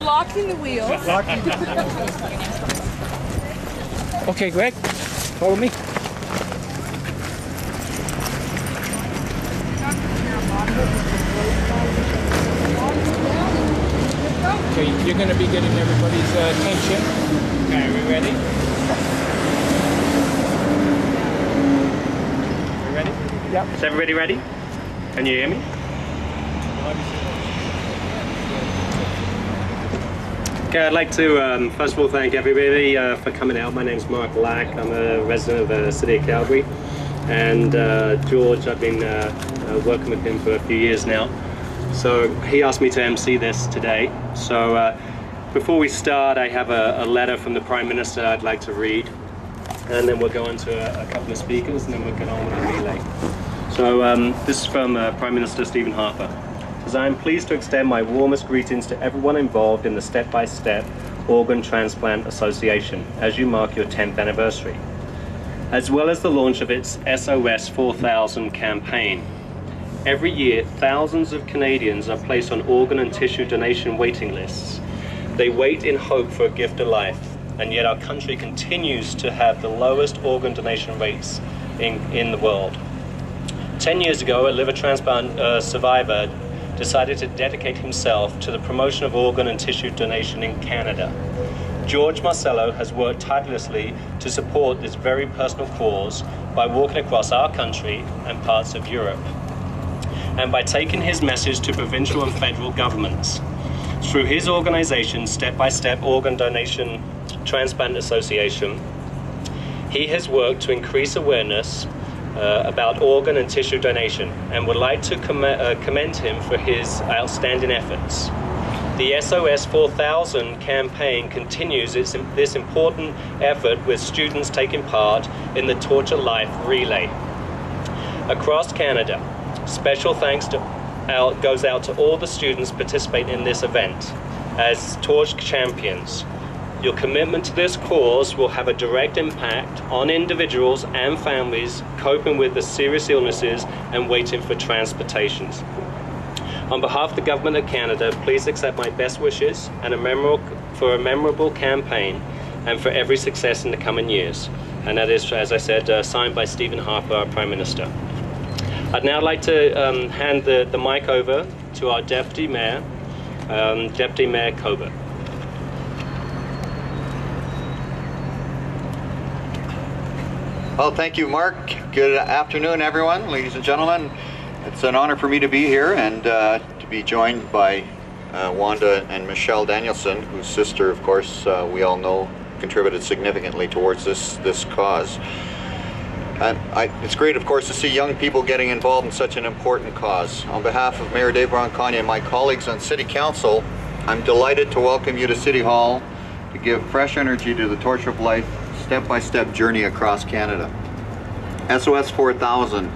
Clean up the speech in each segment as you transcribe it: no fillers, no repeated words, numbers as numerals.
locking the wheels. Okay, Greg, follow me. Okay, you're going to be getting everybody's attention. Okay, are we ready? Are we ready? Yep. Is everybody ready? Can you hear me? Okay, I'd like to first of all thank everybody for coming out. My name's Mark Lack. I'm a resident of the city of Calgary, and George, I've been working with him for a few years now. So he asked me to MC this today. So before we start, I have a letter from the Prime Minister I'd like to read, and then we'll go on to a couple of speakers, and then we'll get on with a relay. So this is from Prime Minister Stephen Harper. It says, I am pleased to extend my warmest greetings to everyone involved in the Step by Step Organ Transplant Association as you mark your 10th anniversary, as well as the launch of its SOS4000 campaign. Every year, thousands of Canadians are placed on organ and tissue donation waiting lists. They wait in hope for a gift of life, and yet our country continues to have the lowest organ donation rates in the world. 10 years ago, a liver transplant survivor decided to dedicate himself to the promotion of organ and tissue donation in Canada. George Marcello has worked tirelessly to support this very personal cause by walking across our country and parts of Europe, and by taking his message to provincial and federal governments. Through his organization, Step by Step Organ Donation Transplant Association, he has worked to increase awareness about organ and tissue donation, and would like to commend him for his outstanding efforts. The SOS4000 campaign continues this important effort with students taking part in the Torch of Life relay. Across Canada, special thanks goes out to all the students participating in this event as Torch champions. Your commitment to this cause will have a direct impact on individuals and families coping with the serious illnesses and waiting for transplantations. On behalf of the Government of Canada, please accept my best wishes and for a memorable campaign and for every success in the coming years. And that is, as I said, signed by Stephen Harper, our Prime Minister. I'd now like to hand the mic over to our Deputy Mayor, Deputy Mayor Colbert. Well, thank you, Mark. Good afternoon, everyone, ladies and gentlemen. It's an honor for me to be here and to be joined by Wanda and Michelle Danielson, whose sister, of course, we all know contributed significantly towards this cause. And it's great, of course, to see young people getting involved in such an important cause. On behalf of Mayor Dave Brown-Kanye and my colleagues on City Council, I'm delighted to welcome you to City Hall to give fresh energy to the Torch of Life step-by-step journey across Canada. SOS4000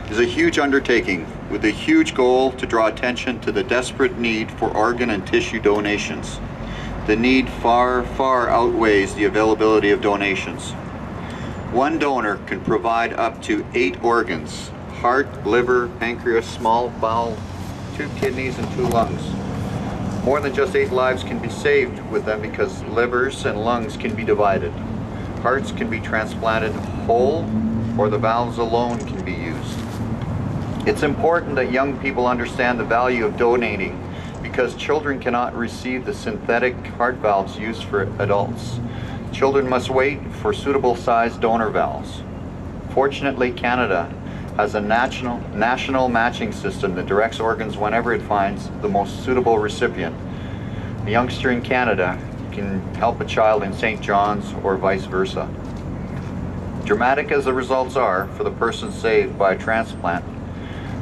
is a huge undertaking with a huge goal to draw attention to the desperate need for organ and tissue donations. The need far, far outweighs the availability of donations. One donor can provide up to 8 organs: heart, liver, pancreas, small bowel, 2 kidneys, and 2 lungs. More than just 8 lives can be saved with them because livers and lungs can be divided. Hearts can be transplanted whole, or the valves alone can be used. It's important that young people understand the value of donating because children cannot receive the synthetic heart valves used for adults. Children must wait for suitable sized donor valves. Fortunately, Canada has a national matching system that directs organs whenever it finds the most suitable recipient. A youngster in Canada can help a child in St. John's or vice versa. Dramatic as the results are for the person saved by a transplant,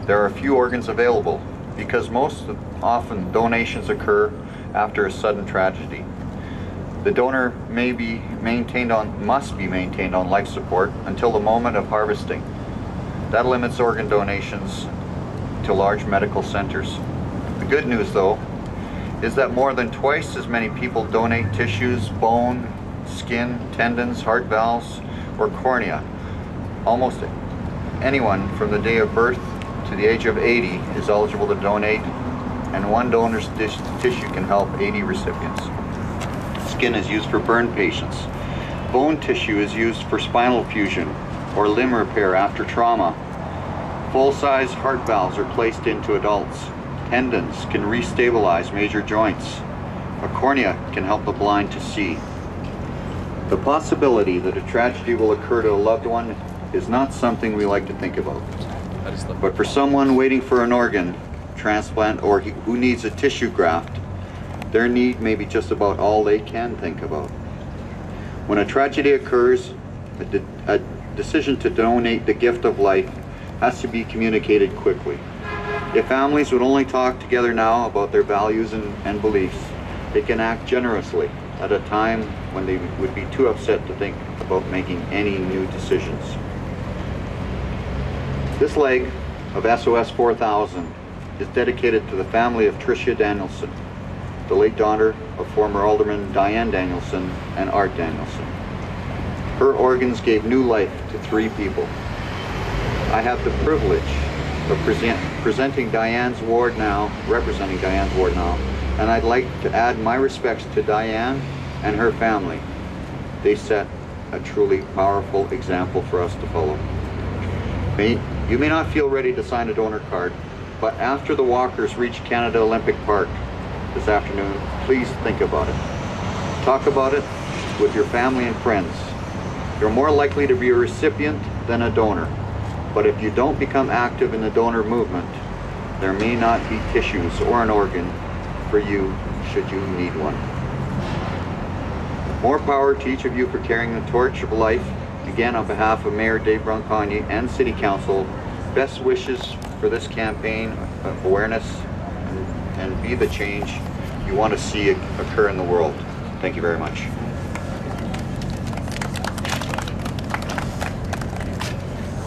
there are few organs available because most often donations occur after a sudden tragedy. The donor must be maintained on life support until the moment of harvesting. That limits organ donations to large medical centers. The good news, though, is that more than twice as many people donate tissues, bone, skin, tendons, heart valves, or cornea. Almost anyone from the day of birth to the age of 80 is eligible to donate, and one donor's tissue can help 80 recipients. Skin is used for burn patients. Bone tissue is used for spinal fusion or limb repair after trauma. Full-size heart valves are placed into adults. Tendons can restabilize major joints. A cornea can help the blind to see. The possibility that a tragedy will occur to a loved one is not something we like to think about. But for someone waiting for an organ transplant or who needs a tissue graft, their need may be just about all they can think about. When a tragedy occurs, a decision to donate the gift of life has to be communicated quickly. If families would only talk together now about their values and beliefs, they can act generously at a time when they would be too upset to think about making any new decisions. This leg of SOS4000 is dedicated to the family of Tricia Danielson, the late daughter of former Alderman Diane Danielson and Art Danielson. Her organs gave new life to 3 people. I have the privilege of representing Diane's ward now, and I'd like to add my respects to Diane and her family. They set a truly powerful example for us to follow. You may not feel ready to sign a donor card, but after the walkers reach Canada Olympic Park this afternoon, please think about it. Talk about it with your family and friends. You're more likely to be a recipient than a donor, but if you don't become active in the donor movement, there may not be tissues or an organ for you should you need one. More power to each of you for carrying the torch of life. Again, on behalf of Mayor Dave Bronconyi and City Council, best wishes for this campaign of awareness and be the change you want to see occur in the world. Thank you very much.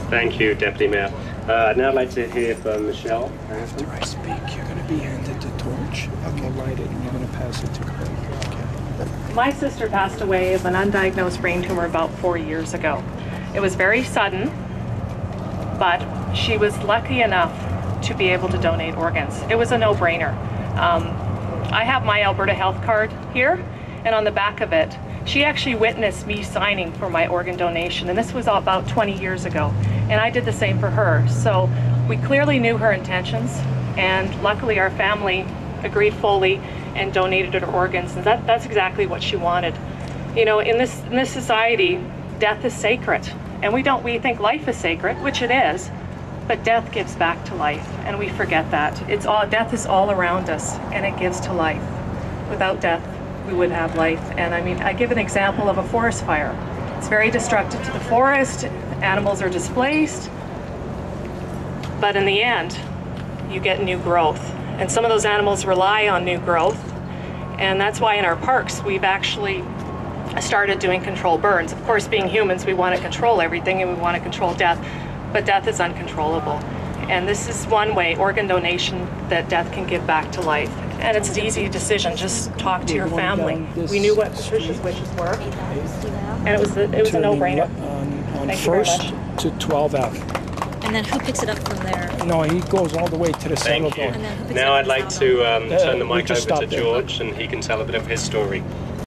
Thank you, Deputy Mayor. Now I'd like to hear from Michelle. After I speak, you're going to be handed the torch. I'm going to light it and you're going to pass it to Craig. Okay. My sister passed away of an undiagnosed brain tumor about 4 years ago. It was very sudden, but she was lucky enough to be able to donate organs. It was a no-brainer. I have my Alberta health card here, and on the back of it, she actually witnessed me signing for my organ donation, and this was about 20 years ago, and I did the same for her. So we clearly knew her intentions, and luckily our family agreed fully and donated her organs, and that's exactly what she wanted. You know, in this society, death is sacred, and we think life is sacred, which it is, but death gives back to life, and we forget that. Death is all around us, and it gives to life. Without death, we would have life. And I mean, I give an example of a forest fire. It's very destructive to the forest, animals are displaced, but in the end, you get new growth. And some of those animals rely on new growth, and that's why in our parks, we've actually started doing controlled burns. Of course, being humans, we want to control everything and we want to control death, but death is uncontrollable. And this is one way, organ donation, that death can give back to life. And it's an easy decision, just talk to your family. We knew what Patricia's wishes were, and it was a no-brainer. On 1st to 12 Ave. And then who picks it up from there? No, he goes all the way to the cellar Thank you. door. Now I'd like to turn the mic just over to stop there. George, and he can tell a bit of his story.